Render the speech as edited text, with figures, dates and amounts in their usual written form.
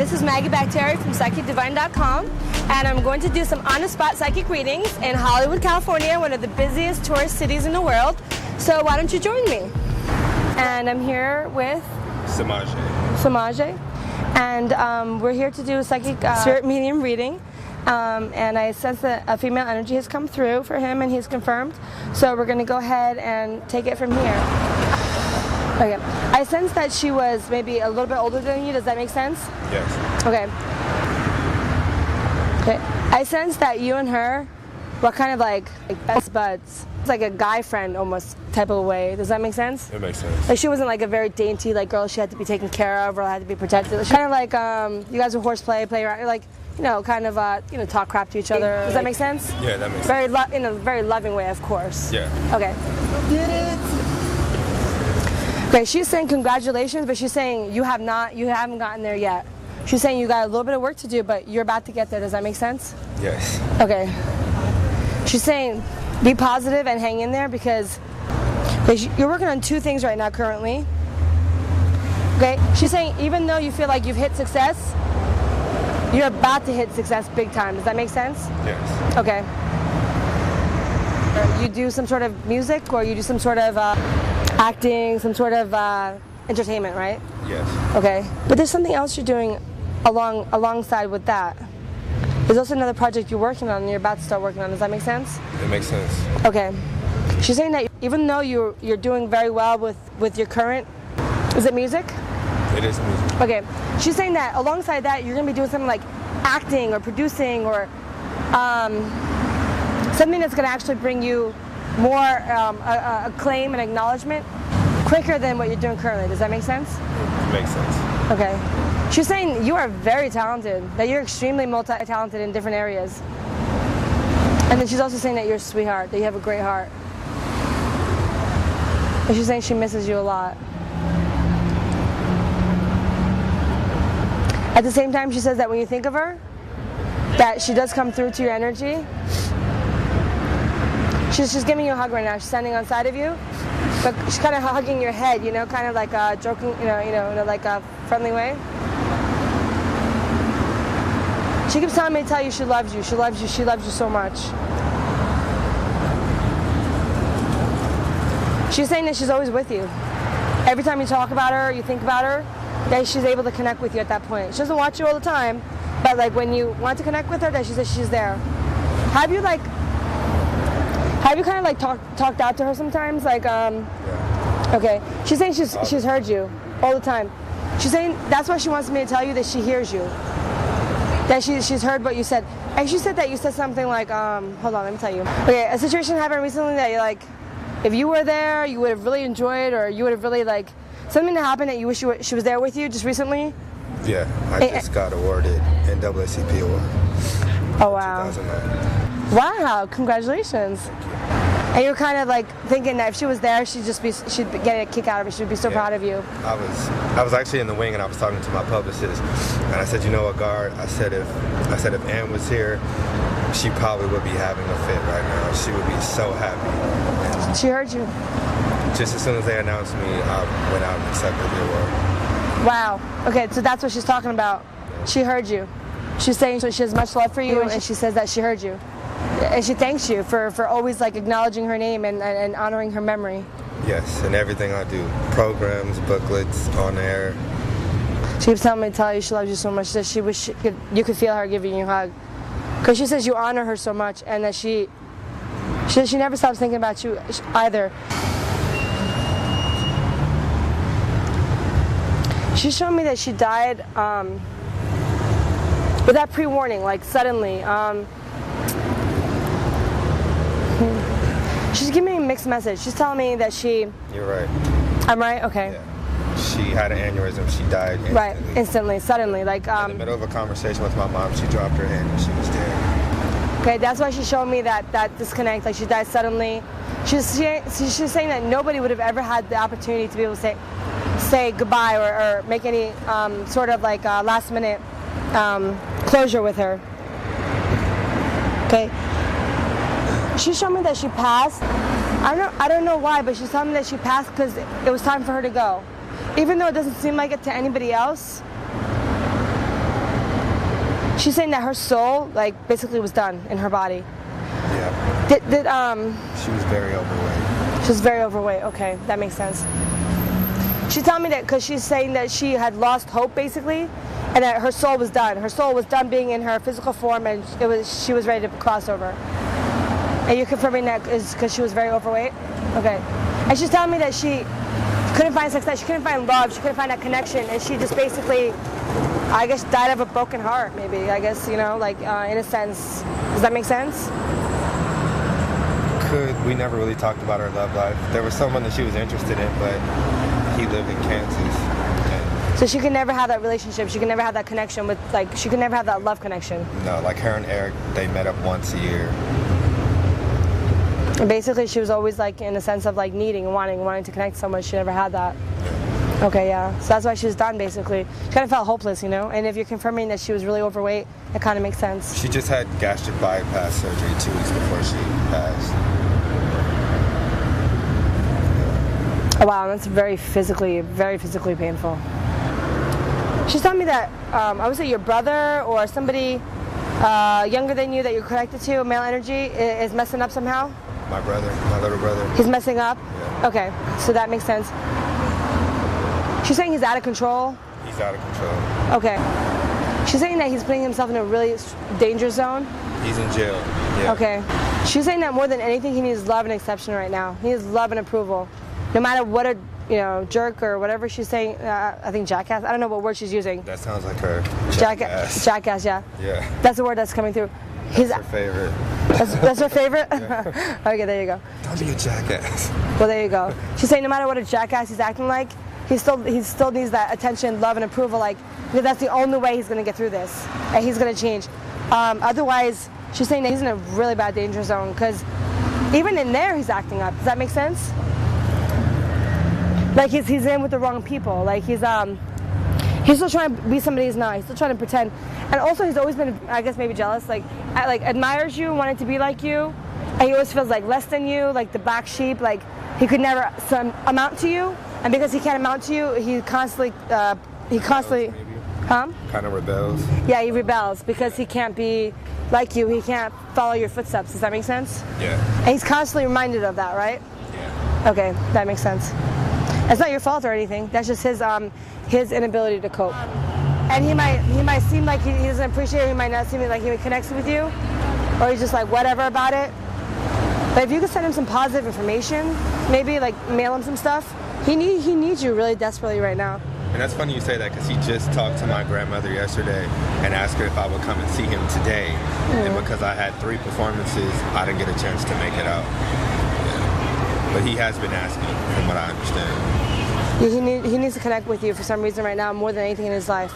This is Maggie Bakhtiari from PsychicDivine.com, and I'm going to do some on-the-spot psychic readings in Hollywood, California, one of the busiest tourist cities in the world. So why don't you join me? And I'm here with Samaje, and we're here to do a psychic spirit medium reading. And I sense that a female energy has come through for him, and he's confirmed. So we're going to go ahead and take it from here. Okay. I sense that she was maybe a little bit older than you. Does that make sense? Yes. Okay. Okay. I sense that you and her were kind of like best buds. It's like a guy friend almost type of way. Does that make sense? It makes sense. Like she wasn't like a very dainty like girl she had to be taken care of or had to be protected. She kind of like you guys would horseplay, play around, like kind of talk crap to each other. Does that make sense? Yeah, that makes sense. In a very loving way, of course. Yeah. Okay. Did it. Okay, she's saying congratulations, but she's saying you haven't gotten there yet. She's saying you got a little bit of work to do, but you're about to get there. Does that make sense? Yes. Okay. She's saying be positive and hang in there because you're working on two things right now currently. Okay? She's saying even though you feel like you've hit success, you're about to hit success big time. Does that make sense? Yes. Okay. You do some sort of music or you do some sort of acting, some sort of entertainment, right? Yes. Okay. But there's something else you're doing alongside with that. There's also another project you're working on and you're about to start working on. Does that make sense? It makes sense. Okay. She's saying that even though you're doing very well with your current, is it music? It is music. Okay. She's saying that alongside that you're going to be doing something like acting or producing or something that's going to actually bring you more acclaim and acknowledgement quicker than what you're doing currently. Does that make sense? It makes sense. Okay. She's saying you are very talented, that you're extremely multi-talented in different areas. And then she's also saying that you're a sweetheart, that you have a great heart. And she's saying she misses you a lot. At the same time, she says that when you think of her, that she does come through to your energy. She's giving you a hug right now. She's standing on side of you, but she's kind of hugging your head, kind of like joking, in like a friendly way. She keeps telling me to tell you she loves you. She loves you. She loves you so much. She's saying that she's always with you. Every time you talk about her, you think about her, that she's able to connect with you at that point. She doesn't watch you all the time, but like when you want to connect with her, that she says she's there. Have you kind of like talked out to her sometimes? Like, okay. She's saying she's heard you all the time. She's saying that's why she wants me to tell you that she hears you. That she's heard what you said. And she said that you said something like, hold on, let me tell you. Okay, a situation happened recently that you're like, if you were there, you would have really enjoyed, or you would have really like, something that happened that you wish she was there with you just recently? Yeah, I just got awarded NAACP award. Oh, wow. 2009. Wow, congratulations. And you're kind of like thinking that if she was there, she'd get a kick out of it. She'd be so proud of you. I was actually in the wing and I was talking to my publicist, and I said, you know what, Guard? I said if Ann was here, she probably would be having a fit right now. She would be so happy. And she heard you. just as soon as they announced me, I went out and accepted the award. Wow. Okay, so that's what she's talking about. She heard you. She's saying she has much love for you, and she says that she heard you. And she thanks you for always like acknowledging her name and honoring her memory. Yes, and everything I do. Programs, booklets, on air. She keeps telling me to tell you she loves you so much that she wish you could feel her giving you a hug. Because she says you honor her so much, and that she never stops thinking about you either. She's showing me that she died without pre-warning, like suddenly. She's giving me a mixed message. She's telling me that she... You're right. I'm right? Okay. Yeah. She had an aneurysm. She died instantly. Right, instantly, suddenly. Like, in the middle of a conversation with my mom, she dropped her hand and she was dead. Okay, that's why she showed me that disconnect. Like, she died suddenly. She's saying that nobody would have ever had the opportunity to be able to say goodbye or make any sort of like last-minute closure with her. Okay. She showed me that she passed. I don't know why, but she's telling me that she passed because it was time for her to go. Even though it doesn't seem like it to anybody else, She's saying that her soul, like, basically was done in her body. Yeah. She was very overweight. She was very overweight. Okay, that makes sense. She's telling me that because she's saying that she had lost hope, basically, and that her soul was done. Her soul was done being in her physical form, and she was ready to cross over. And you're confirming that is because she was very overweight? Okay. And she's telling me that she couldn't find success, she couldn't find love, she couldn't find that connection, and she just basically, I guess, died of a broken heart, maybe. I guess, you know, like, in a sense. Does that make sense? We never really talked about her love life. There was someone that she was interested in, but he lived in Kansas. And so she could never have that relationship, she could never have that connection with, like, she could never have that love connection. No, like her and Eric, they met up once a year. And basically, she was always, like, in a sense of, like, needing and wanting to connect to someone. She never had that. Okay, yeah. So that's why she was done, basically. She kind of felt hopeless, you know? And if you're confirming that she was really overweight, it kind of makes sense. She just had gastric bypass surgery 2 weeks before she passed. Oh, wow, that's very physically painful. She's telling me that, I would say your brother or somebody younger than you that you're connected to, male energy, is messing up somehow? My brother, my little brother. He's messing up? Yeah. Okay, so that makes sense. She's saying he's out of control? He's out of control. Okay. She's saying that he's putting himself in a really danger zone? He's in jail. Yeah. Okay. She's saying that more than anything, he needs love and acceptance right now. He needs love and approval. No matter what a, you know, jerk or whatever she's saying, I think jackass, I don't know what word she's using. That sounds like her. Jackass, yeah. Yeah. That's the word that's coming through. That's her favorite. That's her favorite? Yeah. Okay, there you go. Don't be a jackass. Well, there you go. She's saying no matter what a jackass he's acting like, he still needs that attention, love, and approval, like, because that's the only way he's going to get through this, and he's going to change. Otherwise, she's saying that he's in a really bad danger zone, because even in there, he's acting up. Does that make sense? Like, he's in with the wrong people. Like, he's still trying to be somebody he's not. He's still trying to pretend. And also, he's always been, I guess, maybe jealous. Like admires you, wanted to be like you, and he always feels like less than you, like the black sheep. Like, he could never amount to you. And because he can't amount to you, he constantly, Kind of rebels. Yeah, he rebels because he can't be like you. He can't follow your footsteps. Does that make sense? Yeah. And he's constantly reminded of that, right? Yeah. Okay, that makes sense. It's not your fault or anything. That's just his inability to cope. And he might seem like he doesn't appreciate it. He might not seem like he connects with you, or he's just like whatever about it. But if you could send him some positive information, maybe like mail him some stuff. He needs you really desperately right now. And that's funny you say that, because he just talked to my grandmother yesterday and asked her if I would come and see him today. And because I had 3 performances, I didn't get a chance to make it out. Yeah. But he has been asking, from what I understand. He needs to connect with you for some reason right now, more than anything in his life.